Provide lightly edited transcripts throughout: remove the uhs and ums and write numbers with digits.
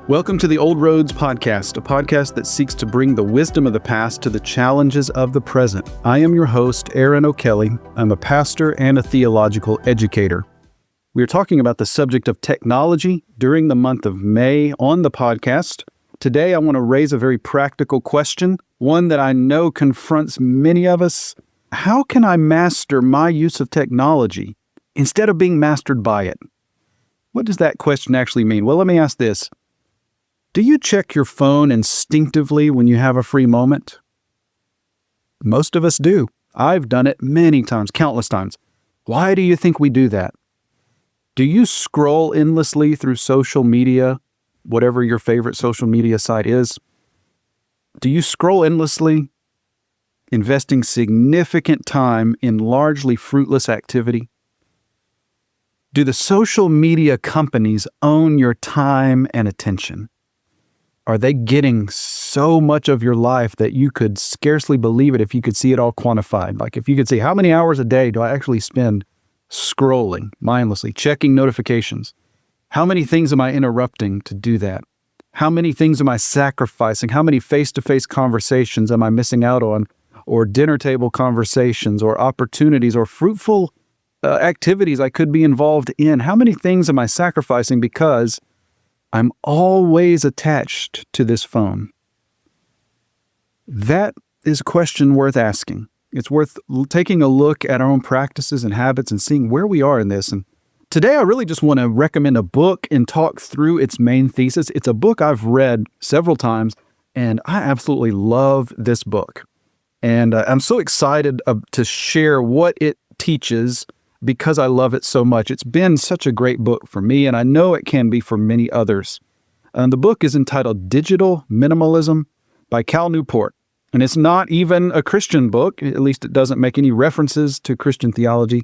Welcome to the Old Roads Podcast, a podcast that seeks to bring the wisdom of the past to the challenges of the present. I am your host, Aaron O'Kelly. I'm a pastor and a theological educator. We are talking about the subject of technology during the month of May on the podcast. Today, I want to raise a very practical question, one that I know confronts many of us. How can I master my use of technology instead of being mastered by it? What does that question actually mean? Well, let me ask this. Do you check your phone instinctively when you have a free moment? Most of us do. I've done it many times, countless times. Why do you think we do that? Do you scroll endlessly through social media, whatever your favorite social media site is? Do you scroll endlessly, investing significant time in largely fruitless activity? Do the social media companies own your time and attention? Are they getting so much of your life that you could scarcely believe it if you could see it all quantified? Like if you could see how many hours a day do I actually spend scrolling mindlessly, checking notifications? How many things am I interrupting to do that? How many things am I sacrificing? How many face-to-face conversations am I missing out on? Or dinner table conversations or opportunities or fruitful activities I could be involved in? How many things am I sacrificing because I'm always attached to this phone? That is a question worth asking. It's worth taking a look at our own practices and habits and seeing where we are in this. And today I really just want to recommend a book and talk through its main thesis. It's a book I've read several times, and I absolutely love this book. And I'm so excited to share what it teaches because I love it so much. It's been such a great book for me, and I know it can be for many others. The book is entitled Digital Minimalism by Cal Newport. And it's not even a Christian book, at least it doesn't make any references to Christian theology,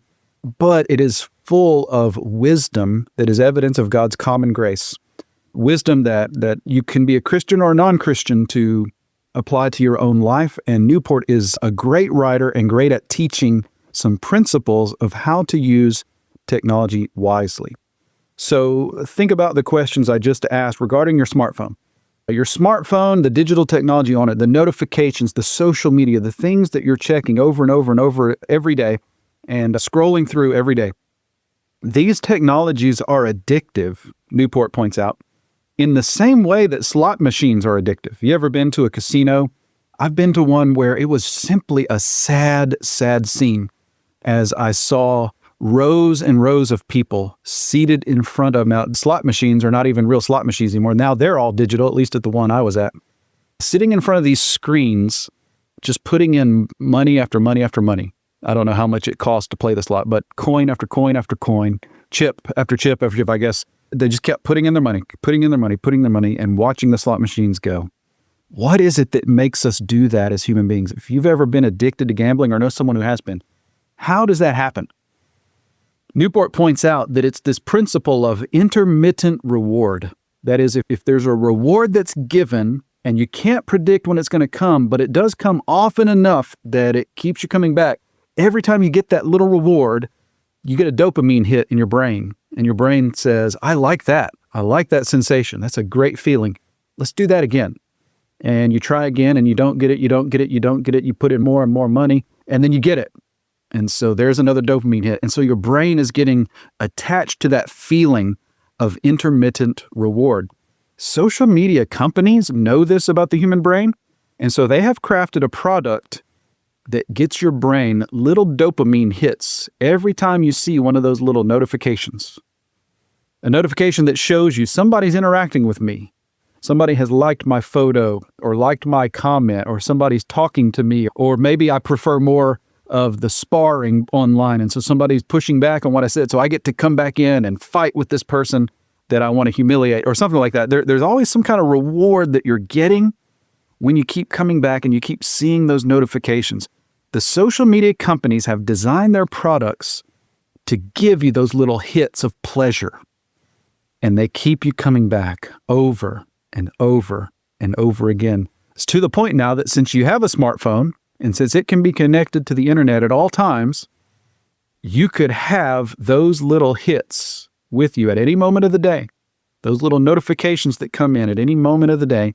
but it is full of wisdom that is evidence of God's common grace. Wisdom that you can be a Christian or a non-Christian to apply to your own life. And Newport is a great writer and great at teaching some principles of how to use technology wisely. So think about the questions I just asked regarding your smartphone. Your smartphone, the digital technology on it, the notifications, the social media, the things that you're checking over and over and over every day and scrolling through every day. These technologies are addictive, Newport points out, in the same way that slot machines are addictive. You ever been to a casino? I've been to one where it was simply a sad, sad scene as I saw rows and rows of people seated in front of, now slot machines are not even real slot machines anymore. Now they're all digital, at least at the one I was at. Sitting in front of these screens, just putting in money after money after money. I don't know how much it costs to play the slot, but coin after coin after coin, chip after chip after chip, I guess. They just kept putting in their money, and watching the slot machines go. What is it that makes us do that as human beings? If you've ever been addicted to gambling or know someone who has been, how does that happen? Newport points out that it's this principle of intermittent reward. That is, if there's a reward that's given and you can't predict when it's going to come, but it does come often enough that it keeps you coming back. Every time you get that little reward, you get a dopamine hit in your brain. And your brain says, I like that. I like that sensation. That's a great feeling. Let's do that again. And you try again and you don't get it. You put in more and more money and then you get it. And so there's another dopamine hit. And so your brain is getting attached to that feeling of intermittent reward. Social media companies know this about the human brain. And so they have crafted a product that gets your brain little dopamine hits every time you see one of those little notifications. A notification that shows you somebody's interacting with me. Somebody has liked my photo or liked my comment, or somebody's talking to me, or maybe I prefer more of the sparring online. And so somebody's pushing back on what I said. So I get to come back in and fight with this person that I want to humiliate or something like that. There's always some kind of reward that you're getting when you keep coming back and you keep seeing those notifications. The social media companies have designed their products to give you those little hits of pleasure. And they keep you coming back over and over and over again. It's to the point now that since you have a smartphone, and since it can be connected to the internet at all times, you could have those little hits with you at any moment of the day. Those little notifications that come in at any moment of the day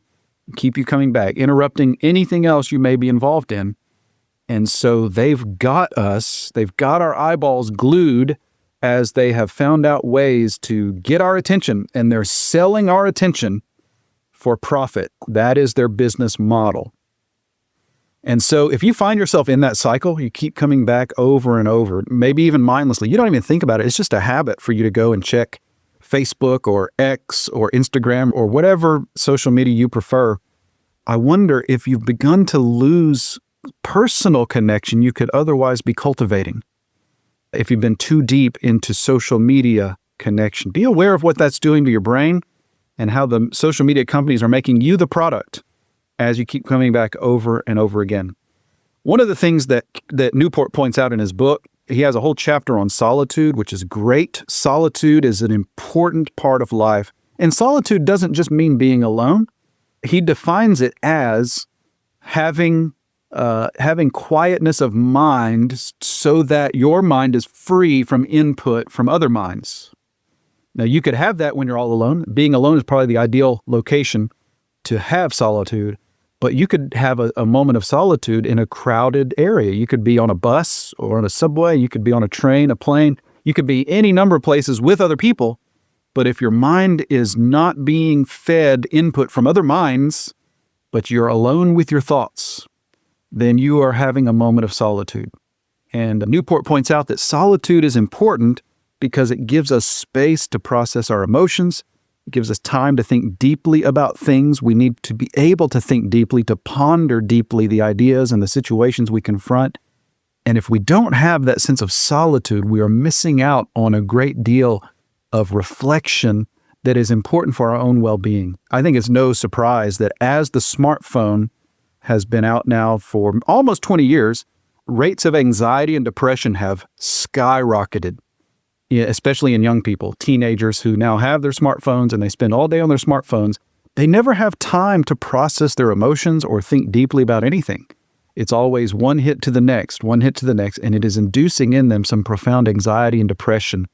keep you coming back, interrupting anything else you may be involved in. And so they've got our eyeballs glued as they have found out ways to get our attention, and they're selling our attention for profit. That is their business model. And so if you find yourself in that cycle, you keep coming back over and over, maybe even mindlessly, you don't even think about it. It's just a habit for you to go and check Facebook or X or Instagram or whatever social media you prefer. I wonder if you've begun to lose personal connection you could otherwise be cultivating. If you've been too deep into social media connection, be aware of what that's doing to your brain and how the social media companies are making you the product as you keep coming back over and over again. One of the things that Newport points out in his book, he has a whole chapter on solitude, which is great. Solitude is an important part of life. And solitude doesn't just mean being alone. He defines it as having quietness of mind so that your mind is free from input from other minds. Now, you could have that when you're all alone. Being alone is probably the ideal location to have solitude, but you could have a moment of solitude in a crowded area. You could be on a bus or on a subway. You could be on a train, a plane. You could be any number of places with other people. But if your mind is not being fed input from other minds, but you're alone with your thoughts, then you are having a moment of solitude. And Newport points out that solitude is important because it gives us space to process our emotions. It gives us time to think deeply about things. We need to be able to think deeply, to ponder deeply the ideas and the situations we confront. And if we don't have that sense of solitude, we are missing out on a great deal of reflection that is important for our own well-being. I think it's no surprise that as the smartphone has been out now for almost 20 years, rates of anxiety and depression have skyrocketed, especially in young people, teenagers who now have their smartphones and they spend all day on their smartphones. They never have time to process their emotions or think deeply about anything. It's always one hit to the next, one hit to the next, and it is inducing in them some profound anxiety and depression.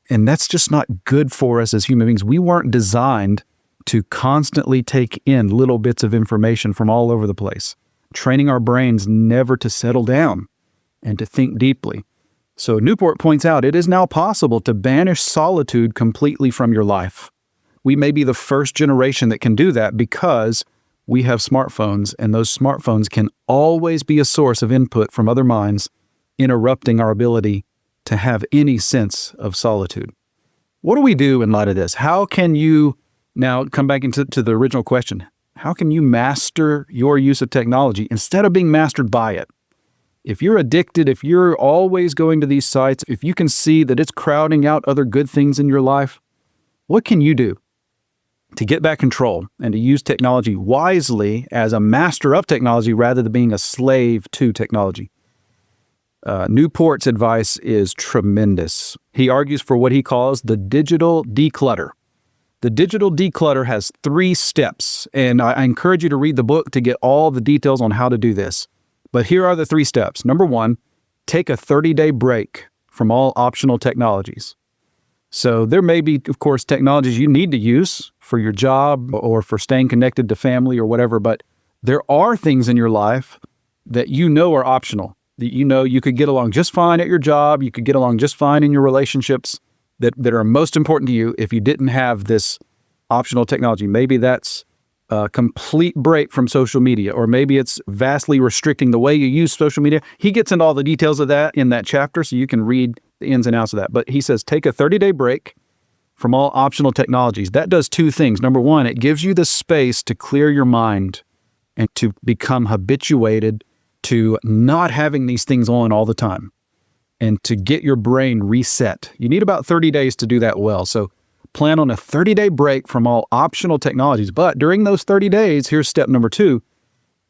And that's just not good for us as human beings. We weren't designed to constantly take in little bits of information from all over the place, training our brains never to settle down and to think deeply. So Newport points out it is now possible to banish solitude completely from your life. We may be the first generation that can do that because we have smartphones, and those smartphones can always be a source of input from other minds, interrupting our ability to have any sense of solitude. What do we do in light of this? How can you, now come back into the original question, how can you master your use of technology instead of being mastered by it? If you're addicted, if you're always going to these sites, if you can see that it's crowding out other good things in your life, what can you do to get back control and to use technology wisely as a master of technology rather than being a slave to technology? Newport's advice is tremendous. He argues for what he calls the digital declutter. The digital declutter has 3 steps, and I encourage you to read the book to get all the details on how to do this. But here are the 3 steps. Number 1, take a 30-day break from all optional technologies. So there may be, of course, technologies you need to use for your job or for staying connected to family or whatever, but there are things in your life that you know are optional, that you know you could get along just fine at your job, you could get along just fine in your relationships that are most important to you if you didn't have this optional technology. Maybe that's a complete break from social media, or maybe it's vastly restricting the way you use social media. He gets into all the details of that in that chapter, so you can read the ins and outs of that. But he says, take a 30-day break from all optional technologies. That does 2 things. Number 1, it gives you the space to clear your mind and to become habituated to not having these things on all the time and to get your brain reset. You need about 30 days to do that well. So plan on a 30-day break from all optional technologies. But during those 30 days, here's step number 2,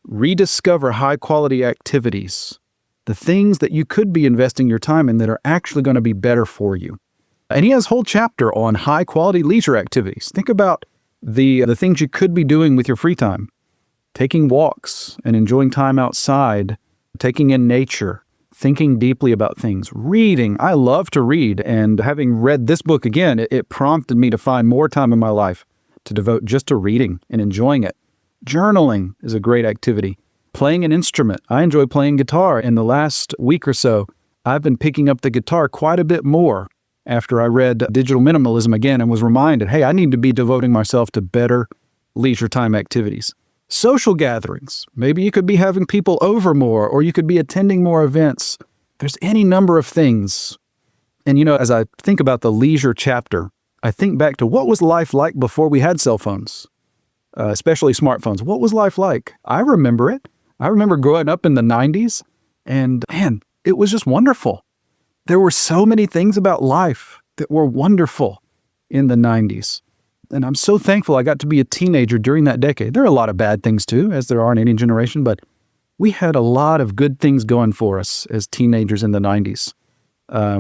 rediscover high-quality activities, the things that you could be investing your time in that are actually going to be better for you. And he has a whole chapter on high-quality leisure activities. Think about the things you could be doing with your free time. Taking walks and enjoying time outside, taking in nature, thinking deeply about things, reading. I love to read, and having read this book again, it prompted me to find more time in my life to devote just to reading and enjoying it. Journaling is a great activity. Playing an instrument. I enjoy playing guitar. In the last week or so, I've been picking up the guitar quite a bit more after I read Digital Minimalism again and was reminded, hey, I need to be devoting myself to better leisure time activities. Social gatherings. Maybe you could be having people over more, or you could be attending more events. There's any number of things. And as I think about the leisure chapter, I think back to what was life like before we had cell phones, especially smartphones. What was life like? I remember it. I remember growing up in the 90s, and man, it was just wonderful. There were so many things about life that were wonderful in the 90s. And I'm so thankful I got to be a teenager during that decade. There are a lot of bad things too, as there are in any generation, but we had a lot of good things going for us as teenagers in the 90s.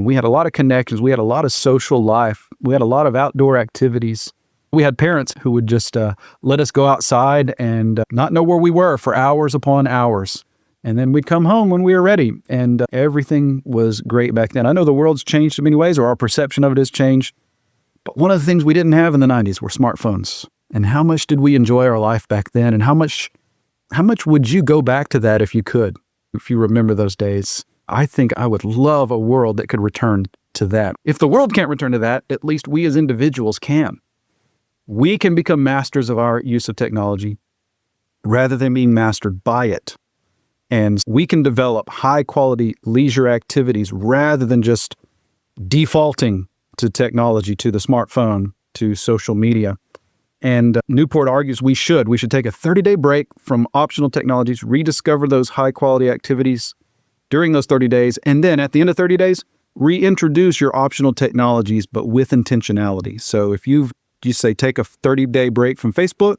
We had a lot of connections. We had a lot of social life. We had a lot of outdoor activities. We had parents who would just let us go outside and not know where we were for hours upon hours. And then we'd come home when we were ready, and everything was great back then. I know the world's changed in many ways, or our perception of it has changed. But one of the things we didn't have in the 90s were smartphones. And how much did we enjoy our life back then? And how much would you go back to that if you could, if you remember those days? I think I would love a world that could return to that. If the world can't return to that, at least we as individuals can. We can become masters of our use of technology rather than being mastered by it. And we can develop high-quality leisure activities rather than just defaulting to technology, to the smartphone, to social media. And Newport argues we should take a 30-day break from optional technologies, rediscover those high-quality activities during those 30 days, and then at the end of 30 days, reintroduce your optional technologies, but with intentionality. So if you say take a 30-day break from Facebook,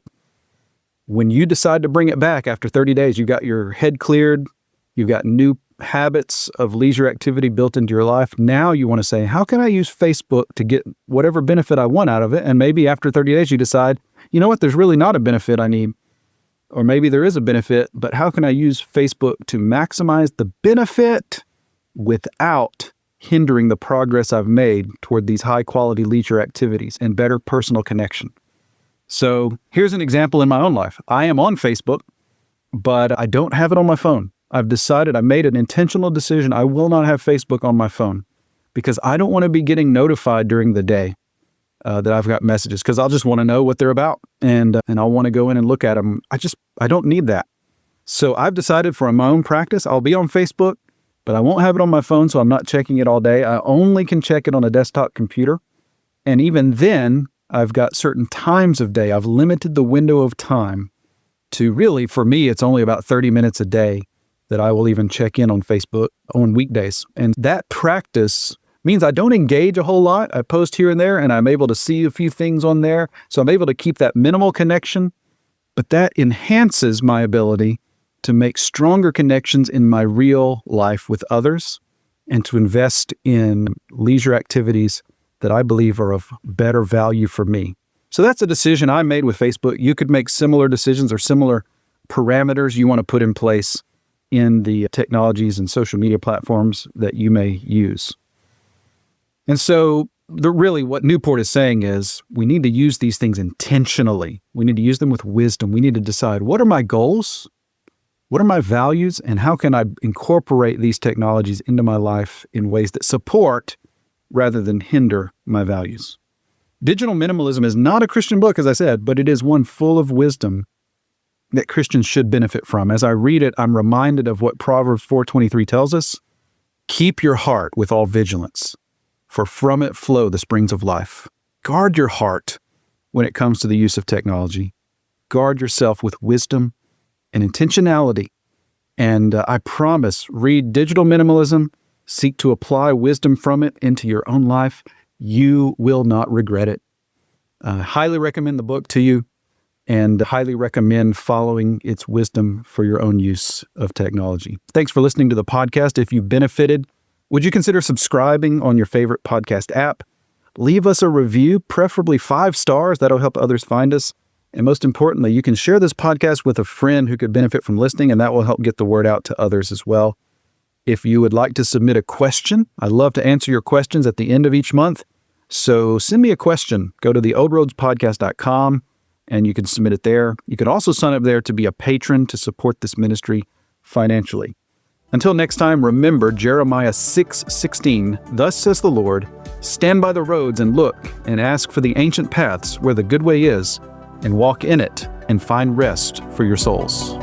when you decide to bring it back after 30 days, you've got your head cleared, you've got new habits of leisure activity built into your life. Now you want to say, how can I use Facebook to get whatever benefit I want out of it? And maybe after 30 days, you decide, you know what, there's really not a benefit I need. Or maybe there is a benefit, but how can I use Facebook to maximize the benefit without hindering the progress I've made toward these high quality leisure activities and better personal connection? So here's an example in my own life. I am on Facebook, but I don't have it on my phone. I made an intentional decision. I will not have Facebook on my phone because I don't want to be getting notified during the day that I've got messages, because I'll just want to know what they're about and I'll want to go in and look at them. I don't need that. So I've decided for my own practice, I'll be on Facebook, but I won't have it on my phone, so I'm not checking it all day. I only can check it on a desktop computer. And even then, I've got certain times of day. I've limited the window of time to really, for me, it's only about 30 minutes a day that I will even check in on Facebook on weekdays. And that practice means I don't engage a whole lot. I post here and there, and I'm able to see a few things on there. So I'm able to keep that minimal connection, but that enhances my ability to make stronger connections in my real life with others and to invest in leisure activities that I believe are of better value for me. So that's a decision I made with Facebook. You could make similar decisions or similar parameters you want to put in place in the technologies and social media platforms that you may use. And so really what Newport is saying is we need to use these things intentionally. We need to use them with wisdom. We need to decide, what are my goals? What are my values? And how can I incorporate these technologies into my life in ways that support rather than hinder my values? Digital Minimalism is not a Christian book, as I said, but it is one full of wisdom that Christians should benefit from. As I read it, I'm reminded of what Proverbs 4:23 tells us. Keep your heart with all vigilance, for from it flow the springs of life. Guard your heart when it comes to the use of technology. Guard yourself with wisdom and intentionality. And I promise, read Digital Minimalism, seek to apply wisdom from it into your own life. You will not regret it. I highly recommend the book to you and highly recommend following its wisdom for your own use of technology. Thanks for listening to the podcast. If you benefited, would you consider subscribing on your favorite podcast app? Leave us a review, preferably 5 stars. That'll help others find us. And most importantly, you can share this podcast with a friend who could benefit from listening, and that will help get the word out to others as well. If you would like to submit a question, I love to answer your questions at the end of each month. So send me a question. Go to theoldroadspodcast.com and you can submit it there. You can also sign up there to be a patron to support this ministry financially. Until next time, remember Jeremiah 6:16, "Thus says the Lord, stand by the roads and look and ask for the ancient paths where the good way is, and walk in it and find rest for your souls."